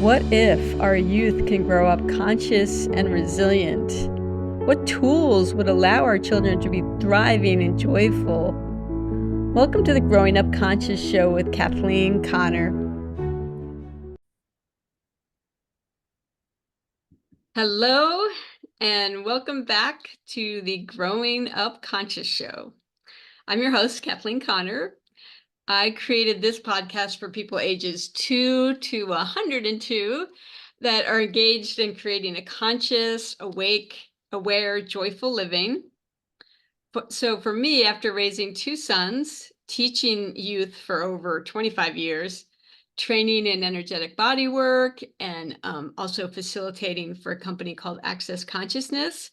What if our youth can grow up conscious and resilient? What tools would allow our children to be thriving and joyful? Welcome to the Growing Up Conscious Show with Cathleen Connor. Hello, and welcome back to the Growing Up Conscious Show. I'm your host, Cathleen Connor. I created this podcast for people ages 2 to 102 that are engaged in creating a conscious, awake, aware, joyful living. So for me, after raising 2 sons, teaching youth for over 25 years, training in energetic body work, and also facilitating for a company called Access Consciousness,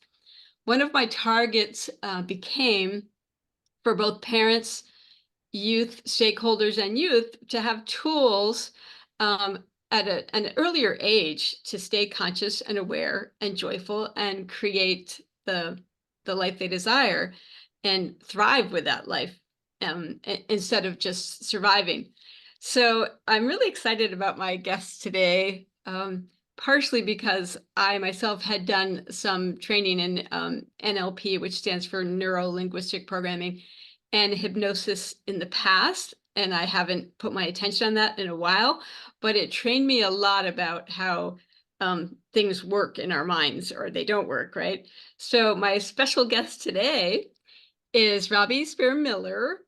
one of my targets became for both parents, youth, stakeholders, and youth to have tools at an earlier age to stay conscious and aware and joyful and create the life they desire and thrive with that life instead of just surviving. So I'm really excited about my guest today, partially because I myself had done some training in NLP, which stands for Neuro Linguistic Programming, and hypnosis in the past, and I haven't put my attention on that in a while, but it trained me a lot about how things work in our minds, or they don't work, right? So my special guest today is Robbie Spier Miller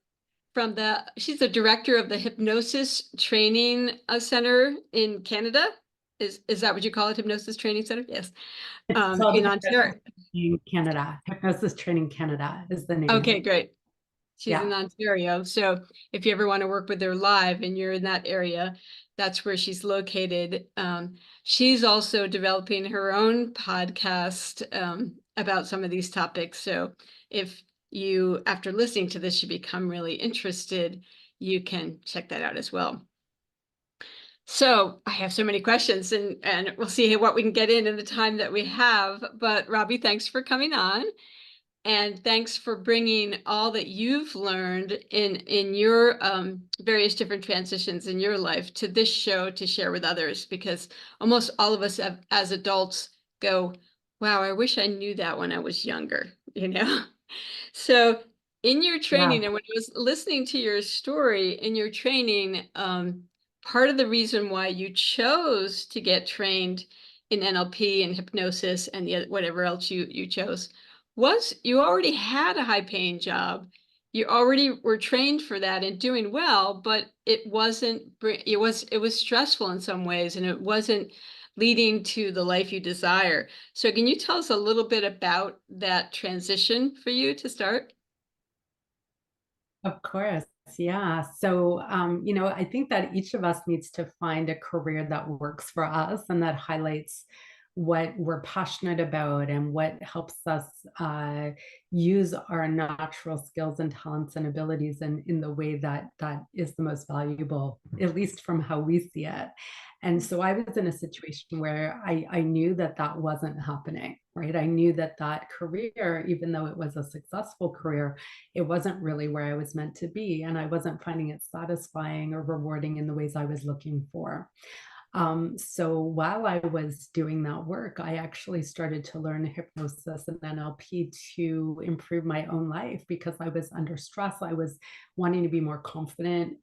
she's the director of the Hypnosis Training Center in Canada. Is that what you call it, Hypnosis Training Center? Yes. It's called In Ontario. Canada. Hypnosis Training Canada is the name. Okay, great. She's in Yeah. Ontario. So if you ever want to work with her live and you're in that area, that's where she's located. She's also developing her own podcast about some of these topics. So if you, after listening to this, you become really interested, you can check that out as well. So I have so many questions, and we'll see what we can get in the time that we have. But Robbie, thanks for coming on. And thanks for bringing all that you've learned in your various different transitions in your life to this show to share with others, because almost all of us have, as adults, go, wow, I wish I knew that when I was younger, you know? So in your training, Yeah. and when I was listening to your story in your training, part of the reason why you chose to get trained in NLP and hypnosis and whatever else you chose was you already had a high-paying job. You already were trained for that and doing well, but it was stressful in some ways, and it wasn't leading to the life you desire. So can you tell us a little bit about that transition for you to start? Of course. Yeah. So, I think that each of us needs to find a career that works for us and that highlights what we're passionate about and what helps us use our natural skills and talents and abilities in the way that is the most valuable, at least from how we see it. And so I was in a situation where I knew that that wasn't happening, right? I knew that that career, even though it was a successful career, it wasn't really where I was meant to be. And I wasn't finding it satisfying or rewarding in the ways I was looking for. So while I was doing that work, I actually started to learn hypnosis and NLP to improve my own life because I was under stress. I was wanting to be more confident.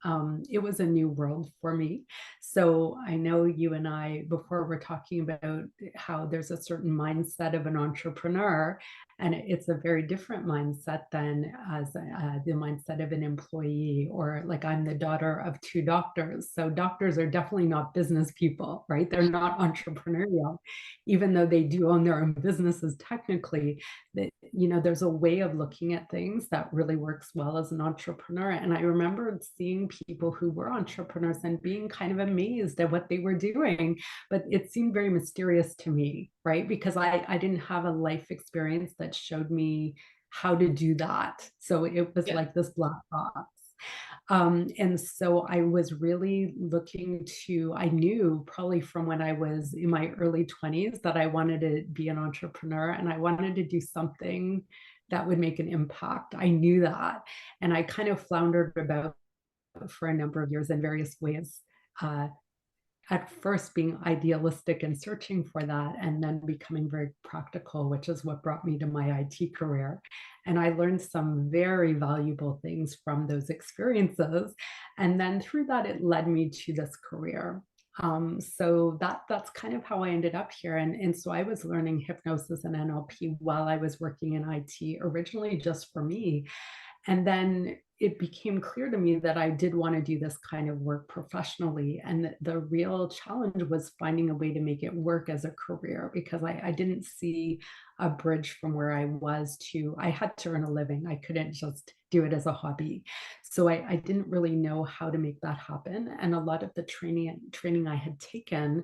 It was a new world for me. So I know you and I, before we're talking about how there's a certain mindset of an entrepreneur, and it's a very different mindset than as the mindset of an employee, or like I'm the daughter of 2 doctors. So doctors are definitely not business people, right? They're not entrepreneurial, even though they do own their own businesses technically. That, there's a way of looking at things that really works well as an entrepreneur. And I remember seeing people who were entrepreneurs and being kind of amazed at what they were doing, but it seemed very mysterious to me, right? Because I didn't have a life experience that showed me how to do that. So it was Yeah. like this black box. And so I was really I knew probably from when I was in my early 20s that I wanted to be an entrepreneur and I wanted to do something that would make an impact. I knew that. And I kind of floundered about for a number of years in various ways. at first being idealistic and searching for that, and then becoming very practical, which is what brought me to my IT career. And I learned some very valuable things from those experiences. And then through that, it led me to this career. So that's kind of how I ended up here. And so I was learning hypnosis and NLP while I was working in IT, originally just for me. And then it became clear to me that I did want to do this kind of work professionally. And the real challenge was finding a way to make it work as a career, because I didn't see a bridge from where I was to, I had to earn a living. I couldn't just do it as a hobby. So I didn't really know how to make that happen. And a lot of the training I had taken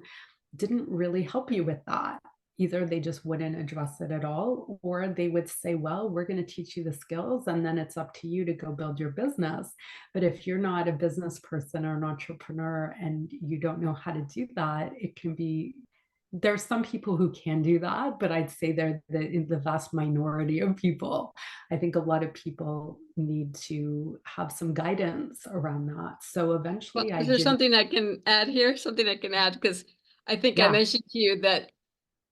didn't really help you with that. Either they just wouldn't address it at all, or they would say, well, we're going to teach you the skills and then it's up to you to go build your business. But if you're not a business person or an entrepreneur and you don't know how to do that, it can be, there's some people who can do that, but I'd say they're the vast minority of people. I think a lot of people need to have some guidance around that. So Well, eventually I is there did. something I can add here? Something I can add? Because I think I Yeah. mentioned to you that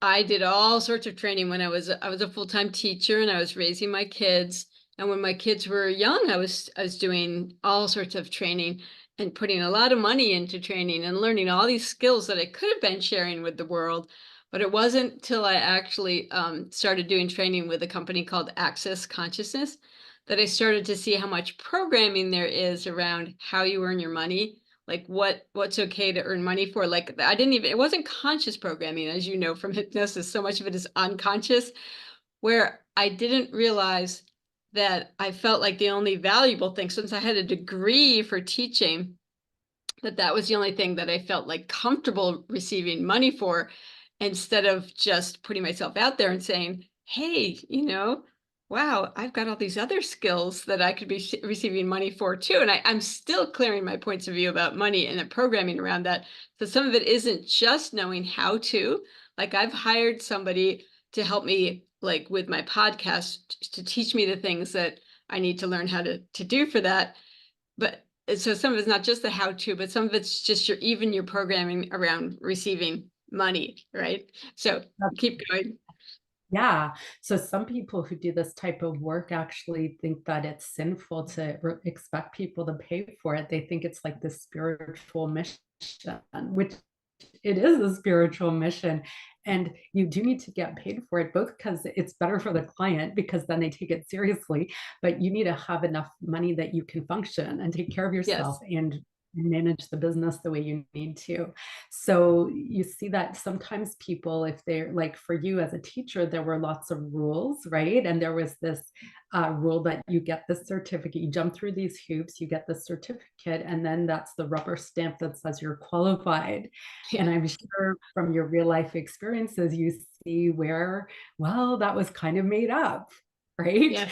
I did all sorts of training when I was a full-time teacher and I was raising my kids. And when my kids were young, I was doing all sorts of training and putting a lot of money into training and learning all these skills that I could have been sharing with the world. But it wasn't till I actually started doing training with a company called Access Consciousness that I started to see how much programming there is around how you earn your money, like what's okay to earn money for. Like I didn't even, it wasn't conscious programming, as you know from hypnosis. So much of it is unconscious, where I didn't realize that I felt like the only valuable thing, since I had a degree for teaching, that was the only thing that I felt like comfortable receiving money for, instead of just putting myself out there and saying, hey, wow, I've got all these other skills that I could be receiving money for too. And I'm still clearing my points of view about money and the programming around that. So some of it isn't just knowing how to, like I've hired somebody to help me like with my podcast to teach me the things that I need to learn how to do for that. But so some of it's not just the how to, but some of it's just your programming around receiving money, right? So keep going. Yeah. So some people who do this type of work actually think that it's sinful to expect people to pay for it. They think it's like this spiritual mission, which it is a spiritual mission. And you do need to get paid for it, both because it's better for the client because then they take it seriously, but you need to have enough money that you can function and take care of yourself Yes. and manage the business the way you need to. So you see that sometimes people, if they're like for you as a teacher, there were lots of rules, right? And there was this rule that you get this certificate, you jump through these hoops, you get the certificate, and then that's the rubber stamp that says you're qualified. Yeah. And I'm sure from your real life experiences, you see where, well, that was kind of made up, right? Yes.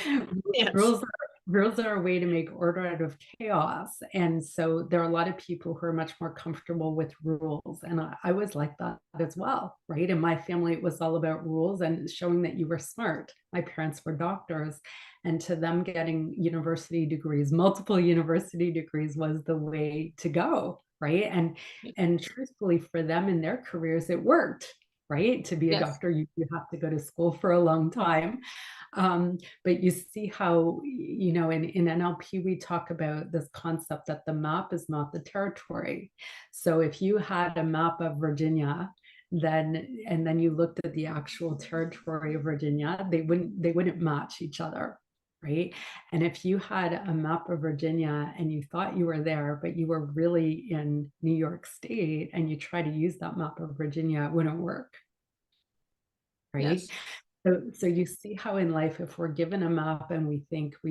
Yes. Rules rules are a way to make order out of chaos. And so there are a lot of people who are much more comfortable with rules. And I was like that as well, right? In my family, it was all about rules and showing that you were smart. My parents were doctors, and to them, getting university degrees, multiple university degrees, was the way to go, right? And truthfully, for them in their careers, it worked, right? To be a Yes. doctor, you have to go to school for a long time. But you see how, in NLP, we talk about this concept that the map is not the territory. So if you had a map of Virginia, then you looked at the actual territory of Virginia, they wouldn't match each other. Right. And if you had a map of Virginia and you thought you were there, but you were really in New York State and you try to use that map of Virginia, it wouldn't work. Right. Yes. So you see how in life, if we're given a map and we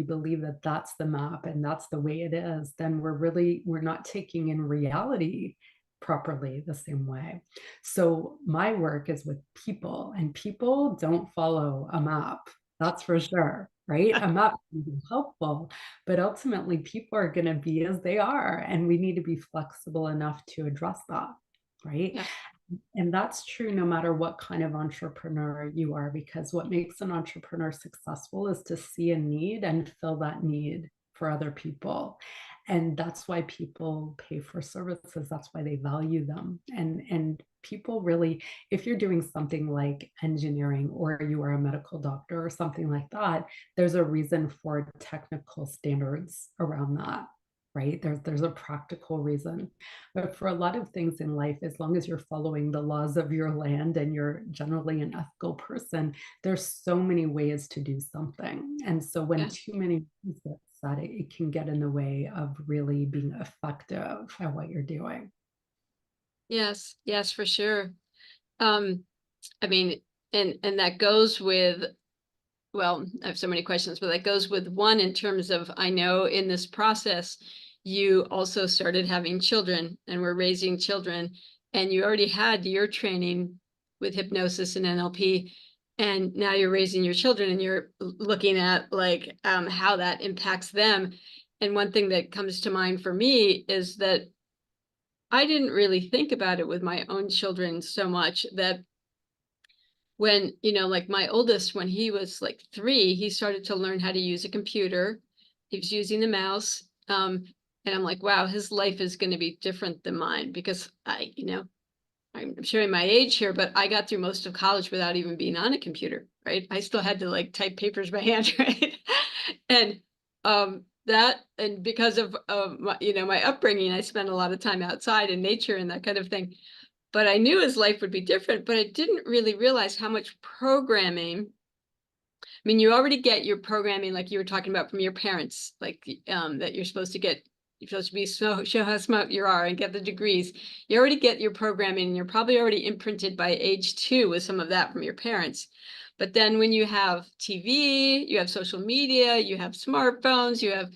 believe that that's the map and that's the way it is, then we're not taking in reality properly the same way. So my work is with people, and people don't follow a map. That's for sure, right? A map can be helpful, but ultimately people are going to be as they are, and we need to be flexible enough to address that, right? Yeah. And that's true no matter what kind of entrepreneur you are, because what makes an entrepreneur successful is to see a need and fill that need for other people. And that's why people pay for services. That's why they value them. And people really, if you're doing something like engineering or you are a medical doctor or something like that, there's a reason for technical standards around that, right? There's a practical reason. But for a lot of things in life, as long as you're following the laws of your land and you're generally an ethical person, there's so many ways to do something. And so when Yeah. too many people that it can get in the way of really being effective at what you're doing. Yes. Yes, for sure. Um, I mean, and that goes with, well, I have so many questions, but that goes with one in terms of, I know in this process, you also started having children and were raising children, and you already had your training with hypnosis and NLP, and now you're raising your children and you're looking at like how that impacts them. And one thing that comes to mind for me is that I didn't really think about it with my own children so much that when, like my oldest, when he was like 3, he started to learn how to use a computer. He was using the mouse. And I'm like, wow, his life is going to be different than mine because I'm showing my age here, but I got through most of college without even being on a computer, right? I still had to like type papers by hand, right? And and because of my upbringing, I spent a lot of time outside in nature and that kind of thing. But I knew his life would be different, but I didn't really realize how much programming. I mean, you already get your programming, like you were talking about from your parents, like that you're supposed to be show how smart you are and get the degrees. You already get your programming, and you're probably already imprinted by age 2 with some of that from your parents. But then when you have TV, you have social media, you have smartphones, you have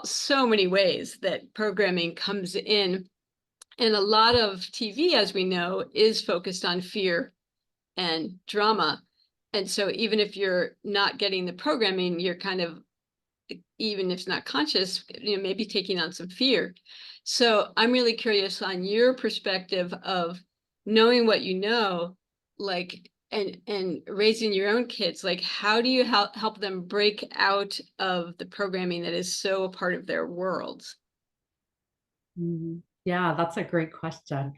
so many ways that programming comes in. And a lot of TV, as we know, is focused on fear and drama. And so even if you're not getting the programming, you're kind of, even if it's not conscious, maybe taking on some fear. So I'm really curious on your perspective of knowing what you know, like, and raising your own kids. Like, how do you help them break out of the programming that is so a part of their worlds? Mhm. Yeah, that's a great question.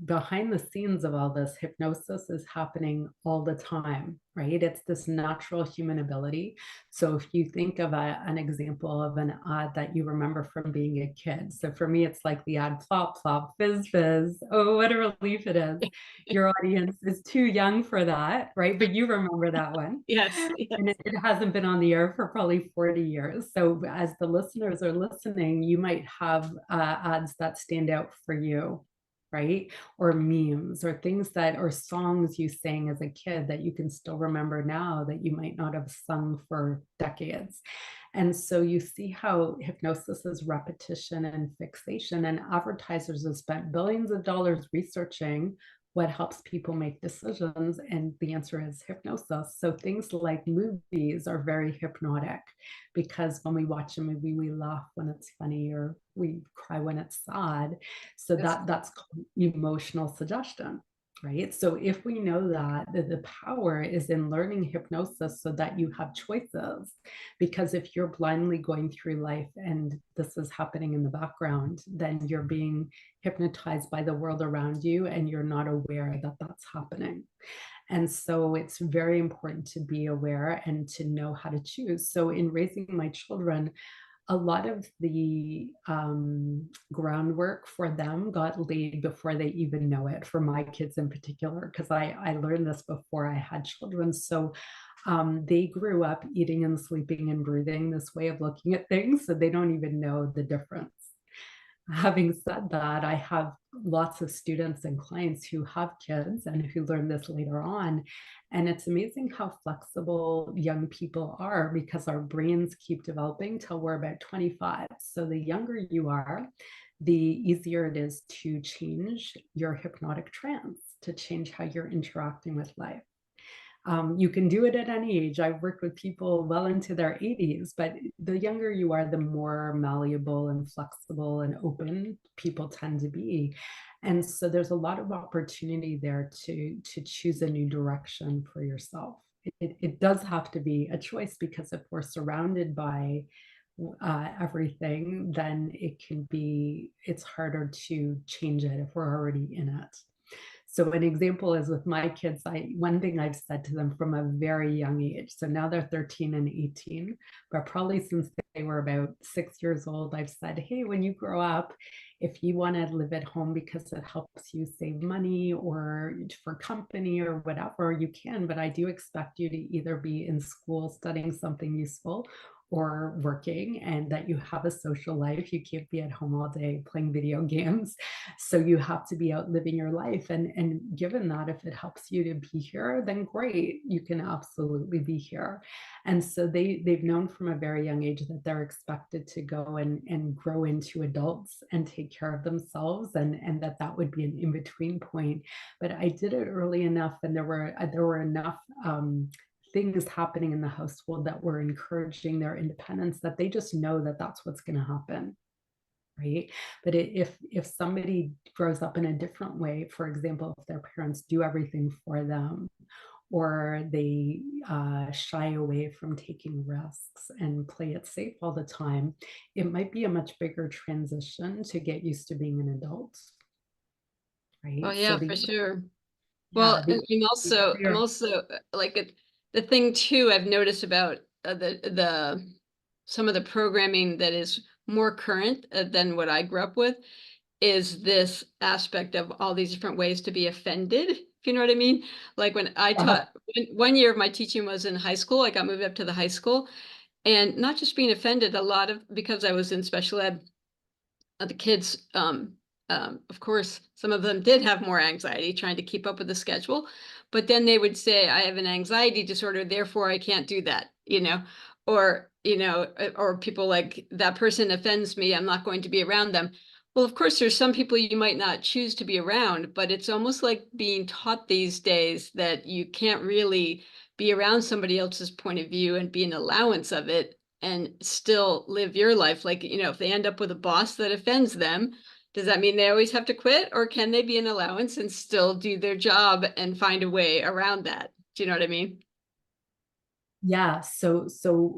Behind the scenes of all this, hypnosis is happening all the time, right? It's this natural human ability. So if you think of an example of an ad that you remember from being a kid. So for me, it's like the ad plop, plop, fizz, fizz. Oh, what a relief it is. Your audience is too young for that, right? But you remember that one. Yes, And yes. it hasn't been on the air for probably 40 years. So as the listeners are listening, you might have ads that stand out for you, right? Or memes or things or songs you sang as a kid that you can still remember now that you might not have sung for decades. And so you see how hypnosis is repetition and fixation, and advertisers have spent billions of dollars researching what helps people make decisions. And the answer is hypnosis. So things like movies are very hypnotic because when we watch a movie, we laugh when it's funny or we cry when it's sad. So Yes. that's called emotional suggestion. Right. So if we know that the power is in learning hypnosis so that you have choices, because if you're blindly going through life and this is happening in the background, then you're being hypnotized by the world around you and you're not aware that that's happening. And so it's very important to be aware and to know how to choose. So in raising my children, a lot of the groundwork for them got laid before they even know it, for my kids in particular, because I learned this before I had children. So they grew up eating and sleeping and breathing this way of looking at things, so they don't even know the difference. Having said that, I have lots of students and clients who have kids and who learn this later on. And it's amazing how flexible young people are because our brains keep developing till we're about 25. So the younger you are, the easier it is to change your hypnotic trance, to change how you're interacting with life. You can do it at any age. I've worked with people well into their 80s, but the younger you are, the more malleable and flexible and open people tend to be. And so there's a lot of opportunity there to choose a new direction for yourself. It does have to be a choice because if we're surrounded by everything, then it's harder to change it if we're already in it. So an example is with my kids, one thing I've said to them from a very young age, so now they're 13 and 18, but probably since they were about 6 years old, I've said, hey, when you grow up, if you want to live at home because it helps you save money or for company or whatever, you can, but I do expect you to either be in school studying something useful or working, and that you have a social life. You can't be at home all day playing video games. So you have to be out living your life. And given that, if it helps you to be here, then great, you can absolutely be here. And so they've known from a very young age that they're expected to go and grow into adults and take care of themselves, and that would be an in-between point. But I did it early enough, and there were enough things happening in the household that were encouraging their independence, that they just know that that's what's going to happen, right? But if somebody grows up in a different way, for example, if their parents do everything for them, or they shy away from taking risks and play it safe all the time, it might be a much bigger transition to get used to being an adult, Oh right? So yeah, for sure. yeah, Well, and I'm also like the thing too I've noticed about the some of the programming that is more current than what I grew up with is this aspect of all these different ways to be offended, if you know what I mean? Like when I uh, taught, one year of my teaching was in high school. I got moved up to the high school, and not just being offended, a lot of, because I was in special ed, the kids, of course, some of them did have more anxiety trying to keep up with the schedule, but then they would say, I have an anxiety disorder, therefore I can't do that, or, or people like, that person offends me, I'm not going to be around them. Well, of course, there's some people you might not choose to be around, but it's almost like being taught these days that you can't really be around somebody else's point of view and be an allowance of it and still live your life. Like, if they end up with a boss that offends them, does that mean they always have to quit, or can they be an allowance and still do their job and find a way around that? Do you know what I mean? Yeah, so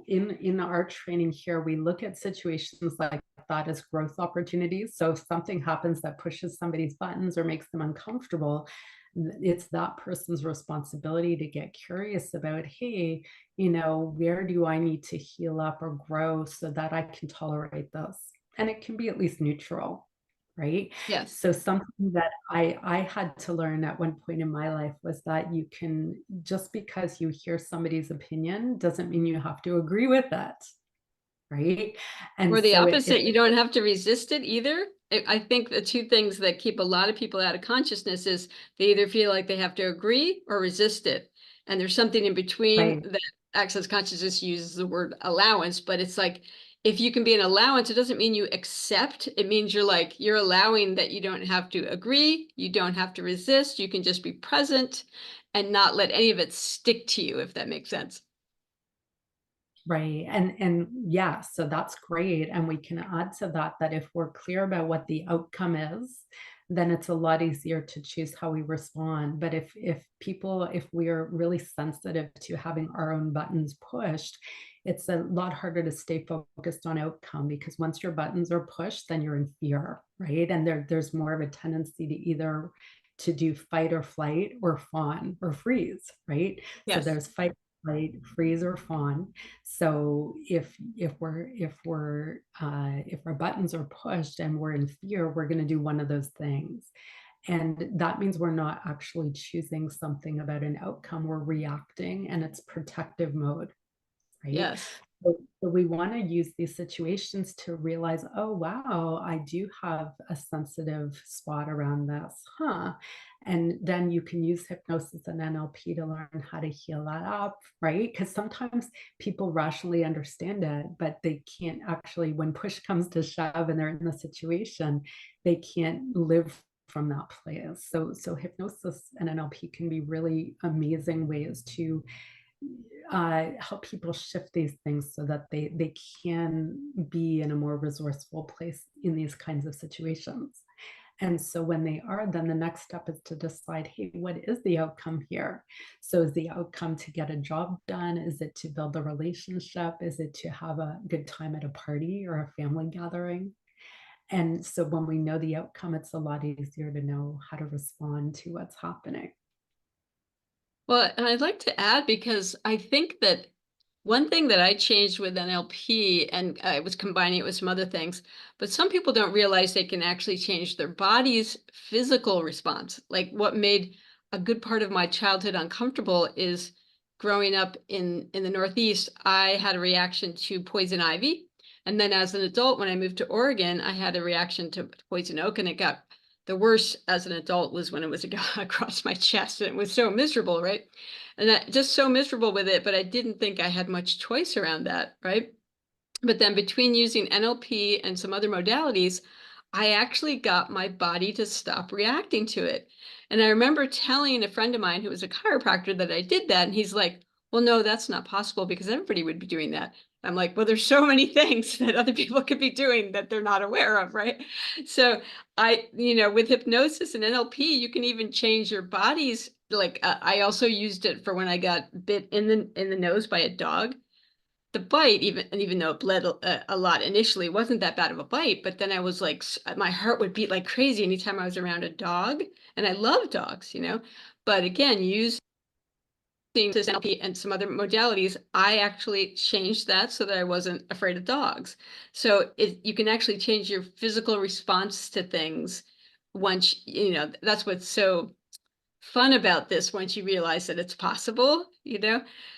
in our training here, we look at situations like that as growth opportunities. So if something happens that pushes somebody's buttons or makes them uncomfortable, it's that person's responsibility to get curious about, hey, where do I need to heal up or grow so that I can tolerate this? And it can be at least neutral, right? Yes. So something that I had to learn at one point in my life was that you can, just because you hear somebody's opinion doesn't mean you have to agree with that, right? And Or the so it opposite, you don't have to resist it either. I think the two things that keep a lot of people out of consciousness is they either feel like they have to agree or resist it. And there's something in between right. that access consciousness uses the word allowance, but it's like, if you can be an allowance, it doesn't mean you accept. It means you're allowing that you don't have to agree, you don't have to resist, you can just be present and not let any of it stick to you, if that makes sense. Right. And yeah, so that's great. And we can add to that that if we're clear about what the outcome is, then it's a lot easier to choose how we respond. But if we are really sensitive to having our own buttons pushed, it's a lot harder to stay focused on outcome, because once your buttons are pushed, then you're in fear, right? And there's more of a tendency to either to do fight or flight or fawn or freeze, right? So Yes. there's fight, flight, freeze, or fawn. So if our buttons are pushed and we're in fear, we're going to do one of those things. And that means we're not actually choosing something about an outcome, we're reacting, and it's protective mode, right? Yes. So we want to use these situations to realize, oh, wow, I do have a sensitive spot around this, huh? And then you can use hypnosis and NLP to learn how to heal that up, right? Because sometimes people rationally understand it, but they can't actually, when push comes to shove and they're in the situation, they can't live from that place. So hypnosis and NLP can be really amazing ways to help people shift these things so that they can be in a more resourceful place in these kinds of situations. And so when they are, then the next step is to decide, hey, what is the outcome here? So is the outcome to get a job done? Is it to build a relationship? Is it to have a good time at a party or a family gathering? And so when we know the outcome, it's a lot easier to know how to respond to what's happening. Well, and I'd like to add because I think that one thing that I changed with NLP, and I was combining it with some other things, but some people don't realize they can actually change their body's physical response. Like what made a good part of my childhood uncomfortable is growing up in the Northeast, I had a reaction to poison ivy. And then as an adult, when I moved to Oregon, I had a reaction to poison oak, and it got the worst as an adult was when it was across my chest, and it was so miserable, right? And I just so miserable with it, but I didn't think I had much choice around that, right? But then between using NLP and some other modalities, I actually got my body to stop reacting to it. And I remember telling a friend of mine who was a chiropractor that I did that. And he's like, well, no, that's not possible because everybody would be doing that. I'm like, well, there's so many things that other people could be doing that they're not aware of, right? So with hypnosis and NLP, you can even change your body's. Like I also used it for when I got bit in the nose by a dog. The bite, even though it bled a lot initially, wasn't that bad of a bite. But then I was like, my heart would beat like crazy anytime I was around a dog, and I love dogs. But again, using this NLP and some other modalities, I actually changed that so that I wasn't afraid of dogs. So you can actually change your physical response to things once that's what's so fun about this once you realize that it's possible.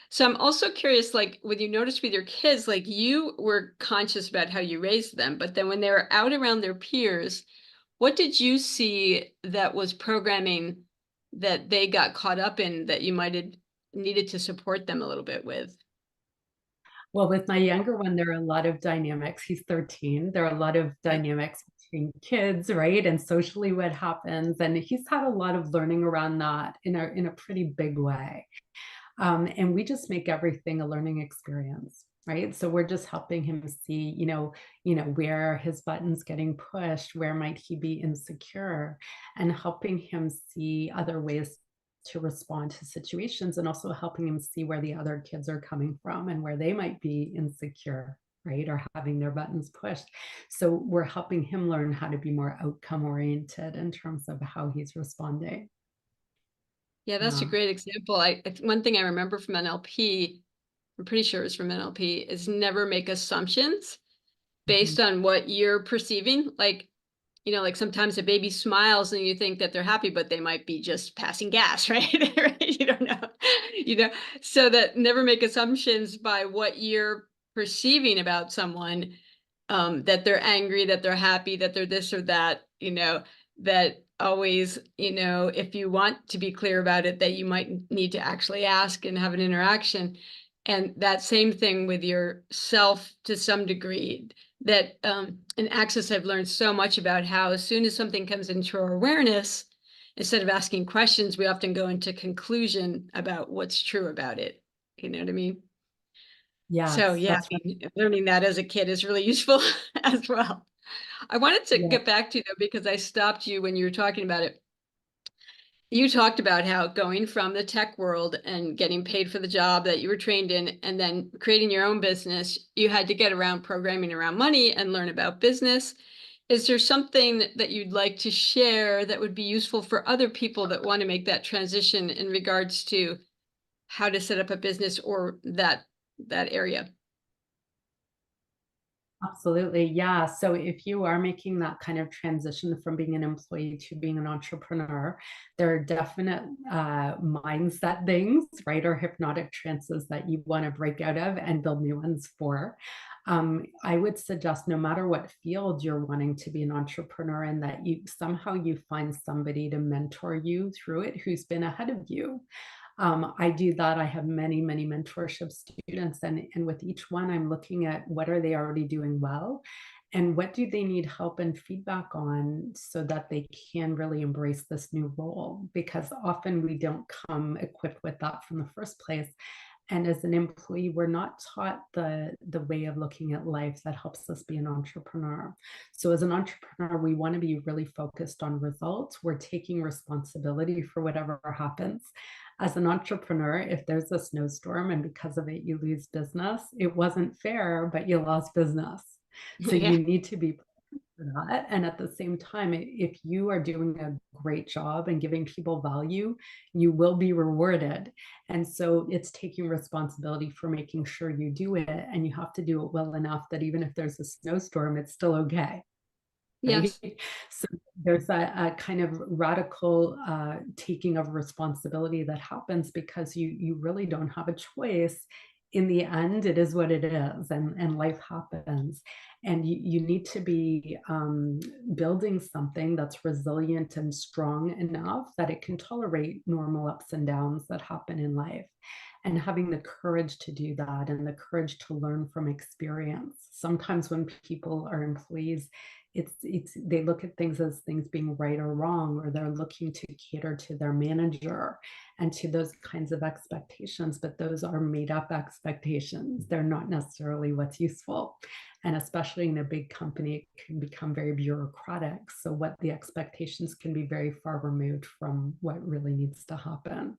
So I'm also curious, like when you noticed with your kids, like you were conscious about how you raised them, but then when they were out around their peers, what did you see that was programming that they got caught up in that you might have needed to support them a little bit with? Well, with my younger one, there are a lot of dynamics. He's 13. There are a lot of Okay. dynamics between kids, right? And socially what happens. And he's had a lot of learning around that in a pretty big way. And we just make everything a learning experience, right? So we're just helping him see, where his buttons getting pushed, where might he be insecure, and helping him see other ways to respond to situations, and also helping him see where the other kids are coming from and where they might be insecure, right? Or having their buttons pushed. So we're helping him learn how to be more outcome oriented in terms of how he's responding. Yeah, that's a Yeah. great example. One thing I remember from NLP, I'm pretty sure it's from NLP, is never make assumptions Mhm. based on what you're perceiving. Like sometimes a baby smiles and you think that they're happy, but they might be just passing gas, right? Right? You don't know, you know. So that never make assumptions by what you're perceiving about someone, that they're angry, that they're happy, that they're this or that. That always, if you want to be clear about it, that you might need to actually ask and have an interaction. And that same thing with yourself to some degree. That in Access, I've learned so much about how as soon as something comes into our awareness, instead of asking questions, we often go into conclusion about what's true about it. You know what I mean? So Yes, yeah, that's right. learning that as a kid is really useful as well. I wanted to Yeah. get back to you though, because I stopped you when you were talking about it. You talked about how going from the tech world and getting paid for the job that you were trained in and then creating your own business, you had to get around programming around money and learn about business. Is there something that you'd like to share that would be useful for other people that want to make that transition in regards to how to set up a business or that area? Absolutely. Yeah. So if you are making that kind of transition from being an employee to being an entrepreneur, there are definite mindset things, right? Or hypnotic trances that you want to break out of and build new ones for. I would suggest no matter what field you're wanting to be an entrepreneur in, that you find somebody to mentor you through it who's been ahead of you. I do that. I have many, many mentorship students, and with each one, I'm looking at what are they already doing well, and what do they need help and feedback on so that they can really embrace this new role. Because often we don't come equipped with that from the first place. And as an employee, we're not taught the way of looking at life that helps us be an entrepreneur. So as an entrepreneur, we want to be really focused on results. We're taking responsibility for whatever happens. As an entrepreneur, if there's a snowstorm and because of it you lose business, it wasn't fair, but you lost business. So Yeah. you need to be for that. And at the same time, if you are doing a great job and giving people value, you will be rewarded. And so it's taking responsibility for making sure you do it. And you have to do it well enough that even if there's a snowstorm, it's still okay. Right? Yes. So there's a kind of radical taking of responsibility that happens because you really don't have a choice. In the end, it is what it is, and life happens. And you need to be building something that's resilient and strong enough that it can tolerate normal ups and downs that happen in life. And having the courage to do that and the courage to learn from experience. Sometimes when people are employees, it's they look at things as things being right or wrong, or they're looking to cater to their manager and to those kinds of expectations, but those are made up expectations. They're not necessarily what's useful. And especially in a big company, it can become very bureaucratic. So what the expectations can be very far removed from what really needs to happen.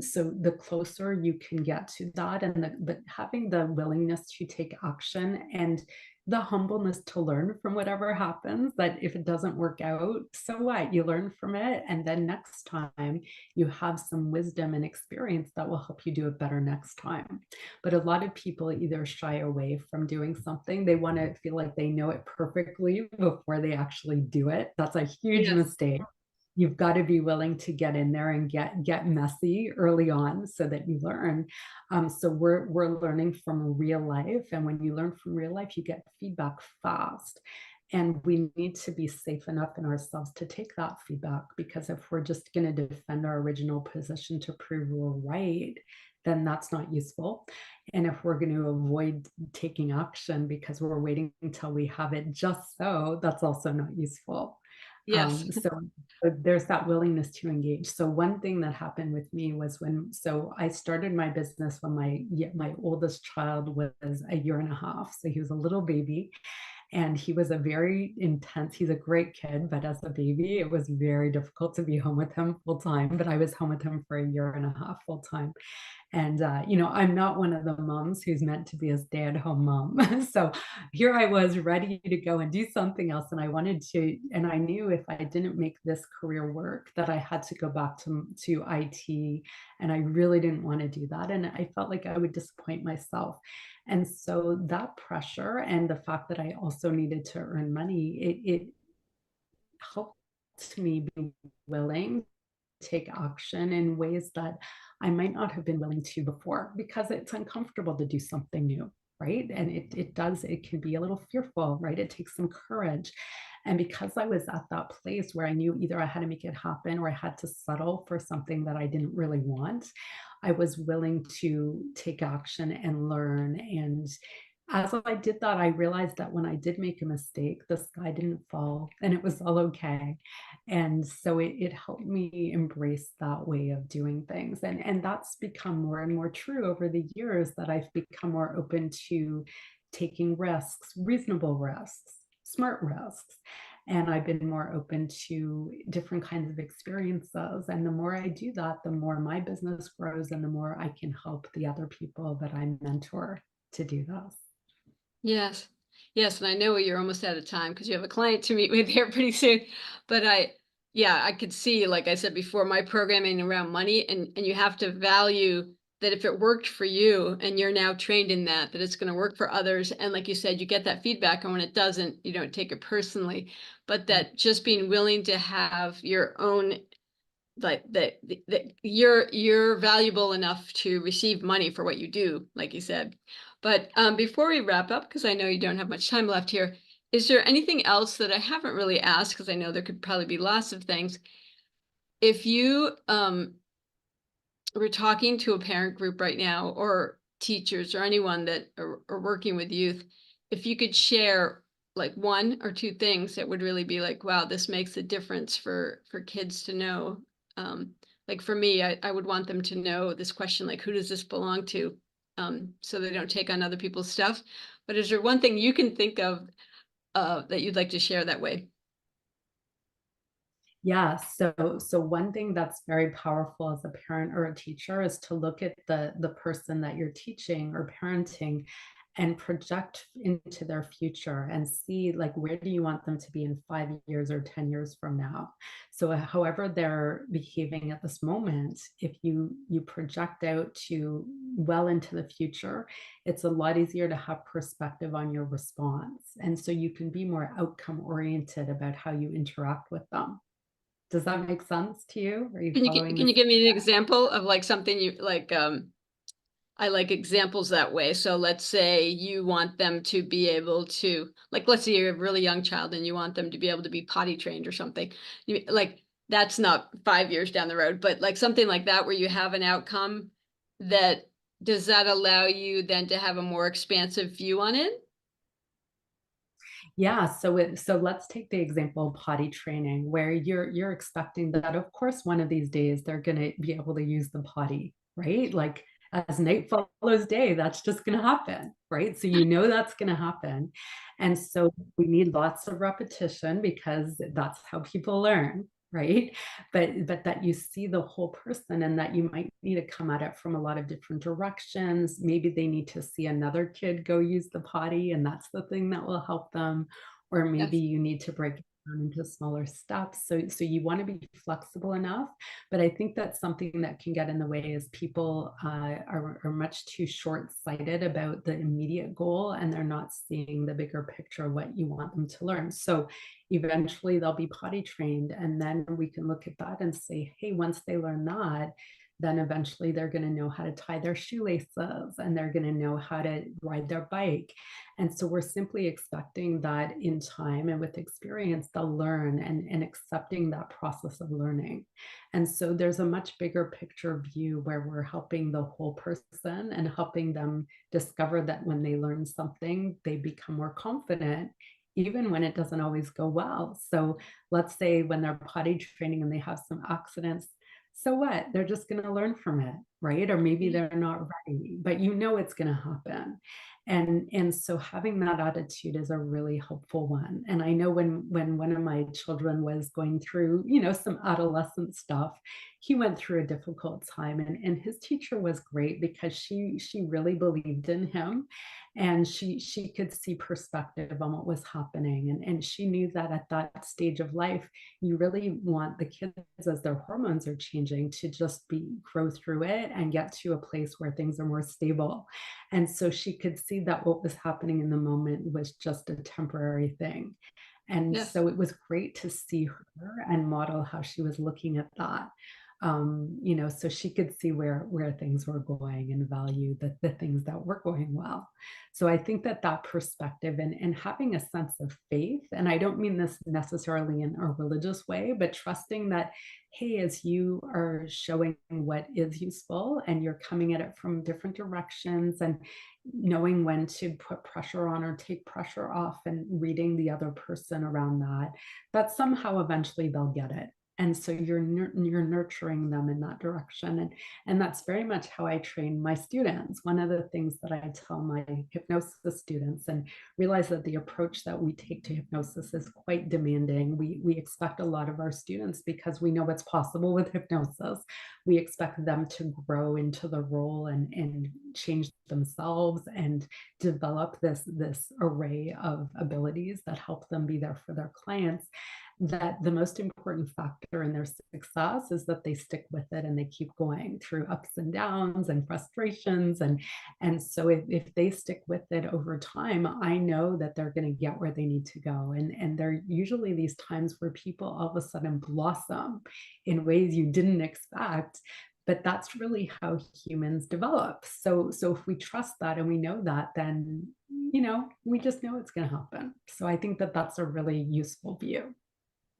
So the closer you can get to that, and but having the willingness to take action and the humbleness to learn from whatever happens, that if it doesn't work out, so what? You learn from it. And then next time you have some wisdom and experience that will help you do it better next time. But a lot of people either shy away from doing something. They want to feel like they know it perfectly before they actually do it. That's a huge Yes. mistake. You've got to be willing to get in there and get messy early on so that you learn. So we're learning from real life, and when you learn from real life, you get feedback fast. And we need to be safe enough in ourselves to take that feedback, because if we're just going to defend our original position to prove we're right, then that's not useful. And if we're going to avoid taking action because we're waiting until we have it just so, that's also not useful. Yes. So there's that willingness to engage. So one thing that happened with me was so I started my business when my oldest child was a year and a half. So he was a little baby, and he was a very intense, he's a great kid, but as a baby, it was very difficult to be home with him full time. But I was home with him for a year and a half full time. And, I'm not one of the moms who's meant to be a stay-at-home mom. So here I was ready to go and do something else. And I knew if I didn't make this career work, that I had to go back to IT. And I really didn't want to do that. And I felt like I would disappoint myself. And so that pressure and the fact that I also needed to earn money, it helped me be willing take action in ways that I might not have been willing to before, because it's uncomfortable to do something new, right? And it can be a little fearful, right? It takes some courage. And because I was at that place where I knew either I had to make it happen or I had to settle for something that I didn't really want, I was willing to take action and learn. And as I did that, I realized that when I did make a mistake, the sky didn't fall and it was all okay. And so it helped me embrace that way of doing things. And that's become more and more true over the years, that I've become more open to taking risks, reasonable risks, smart risks. And I've been more open to different kinds of experiences. And the more I do that, the more my business grows and the more I can help the other people that I mentor to do this. Yes. Yes, and I know you're almost out of time because you have a client to meet with here pretty soon. But yeah, I could see, like I said before, my programming around money, and you have to value that if it worked for you and you're now trained in that, that it's going to work for others. And like you said, you get that feedback, and when it doesn't, you don't take it personally. But that just being willing to have your own, like that you're valuable enough to receive money for what you do, like you said. But before we wrap up, because I know you don't have much time left here, is there anything else that I haven't really asked, because I know there could probably be lots of things, if you were talking to a parent group right now, or teachers, or anyone that are working with youth, if you could share like one or two things that would really be like, wow, this makes a difference for kids to know, um, Like for me, I would want them to know this question, like, who does this belong to? So they don't take on other people's stuff. But is there one thing you can think of that you'd like to share that way? Yeah, so one thing that's very powerful as a parent or a teacher is to look at the person that you're teaching or parenting and project into their future and see, like, where do you want them to be in 5 years or 10 years from now? So however they're behaving at this moment, if you project out to well into the future, it's a lot easier to have perspective on your response. And so you can be more outcome oriented about how you interact with them. Does that make sense to you? Are you following Can you this? give me an example of like something you like? I like examples that way. So let's say you want them to be able to, like, let's say you're a really young child and you want them to be able to be potty trained or something. Like, that's not 5 years down the road, but like something like that where you have an outcome that does that allow you then to have a more expansive view on it? Yeah, so let's take the example of potty training where you're expecting that of course one of these days they're gonna be able to use the potty, right? Like as night follows day, that's just gonna happen, right? So you know that's gonna happen. And so we need lots of repetition because that's how people learn, right? But that you see the whole person and that you might need to come at it from a lot of different directions. Maybe they need to see another kid go use the potty, and that's the thing that will help them. Or maybe Yes. you need to break it down into smaller steps. So you want to be flexible enough. But I think that's something that can get in the way is people are much too short-sighted about the immediate goal and they're not seeing the bigger picture of what you want them to learn. So eventually they'll be potty trained and then we can look at that and say, hey, once they learn that, then eventually they're going to know how to tie their shoelaces and they're going to know how to ride their bike. And so we're simply expecting that in time and with experience they'll learn and accepting that process of learning. And so there's a much bigger picture view where we're helping the whole person and helping them discover that when they learn something they become more confident even when it doesn't always go well. So let's say when they're potty training and they have some accidents, so what? They're just going to learn from it, right? Or maybe Mhm. they're not ready, but you know it's going to happen. And so having that attitude is a really helpful one. And I know when one of my children was going through, some adolescent stuff, he went through a difficult time and his teacher was great because she really believed in him and she could see perspective on what was happening and she knew that at that stage of life you really want the kids as their hormones are changing to just be grow through it and get to a place where things are more stable. And so she could see that what was happening in the moment was just a temporary thing. And Yes. so it was great to see her and model how she was looking at that. So she could see where things were going and value the things that were going well. So I think that perspective and having a sense of faith, and I don't mean this necessarily in a religious way, but trusting that, hey, as you are showing what is useful and you're coming at it from different directions and knowing when to put pressure on or take pressure off and reading the other person around that somehow eventually they'll get it. And so you're nurturing them in that direction, and that's very much how I train my students. One of the things that I tell my hypnosis students, and realize that the approach that we take to hypnosis is quite demanding. We expect a lot of our students because we know what's possible with hypnosis. We expect them to grow into the role and change themselves and develop this array of abilities that help them be there for their clients. That the most important factor in their success is that they stick with it and they keep going through ups and downs and frustrations. And so if they stick with it over time, I know that they're going to get where they need to go. And there are usually these times where people all of a sudden blossom in ways you didn't expect, but that's really how humans develop. So if we trust that and we know that, then we just know it's going to happen. So I think that that's a really useful view.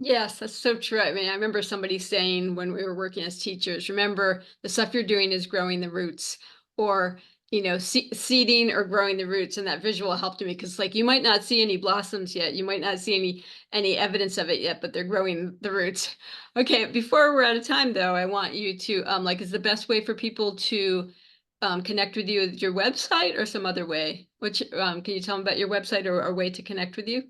Yes, that's so true. I mean, I remember somebody saying when we were working as teachers, remember the stuff you're doing is growing the roots. Or seeding or growing the roots, and that visual helped me because like you might not see any blossoms yet, you might not see any evidence of it yet, but they're growing the roots. Okay, before we're out of time though, I want you to like, is the best way for people to connect with you your website or some other way? Which can you tell them about your website or way to connect with you?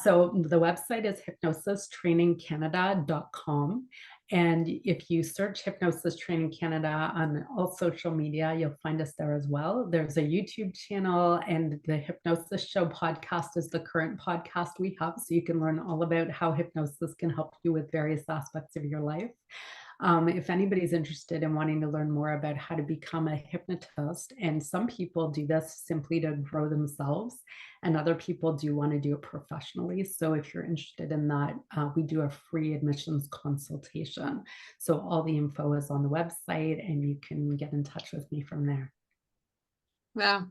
So the website is hypnosistrainingcanada.com. And if you search Hypnosis Training Canada on all social media, you'll find us there as well. There's a YouTube channel, and the Hypnosis Show podcast is the current podcast we have. So you can learn all about how hypnosis can help you with various aspects of your life. If anybody's interested in wanting to learn more about how to become a hypnotist, and some people do this simply to grow themselves, and other people do want to do it professionally. So if you're interested in that, we do a free admissions consultation. So all the info is on the website, and you can get in touch with me from there. Wow.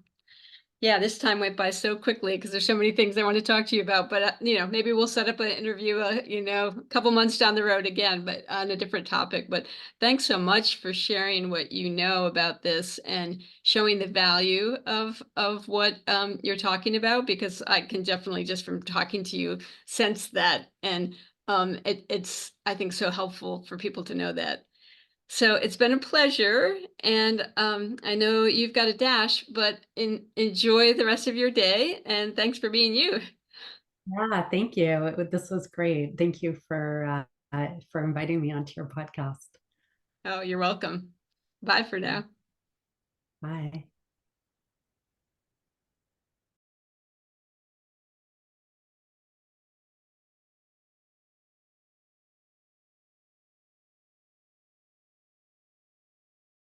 Yeah, this time went by so quickly because there's so many things I want to talk to you about. But maybe we'll set up an interview, a couple months down the road again, but on a different topic. But thanks so much for sharing what you know about this and showing the value of what you're talking about, because I can definitely, just from talking to you, sense that, and it's I think so helpful for people to know that. So it's been a pleasure, and I know you've got a dash, but enjoy the rest of your day, and thanks for being you. Yeah, thank you. This was great. Thank you for inviting me onto your podcast. Oh, you're welcome. Bye for now. Bye.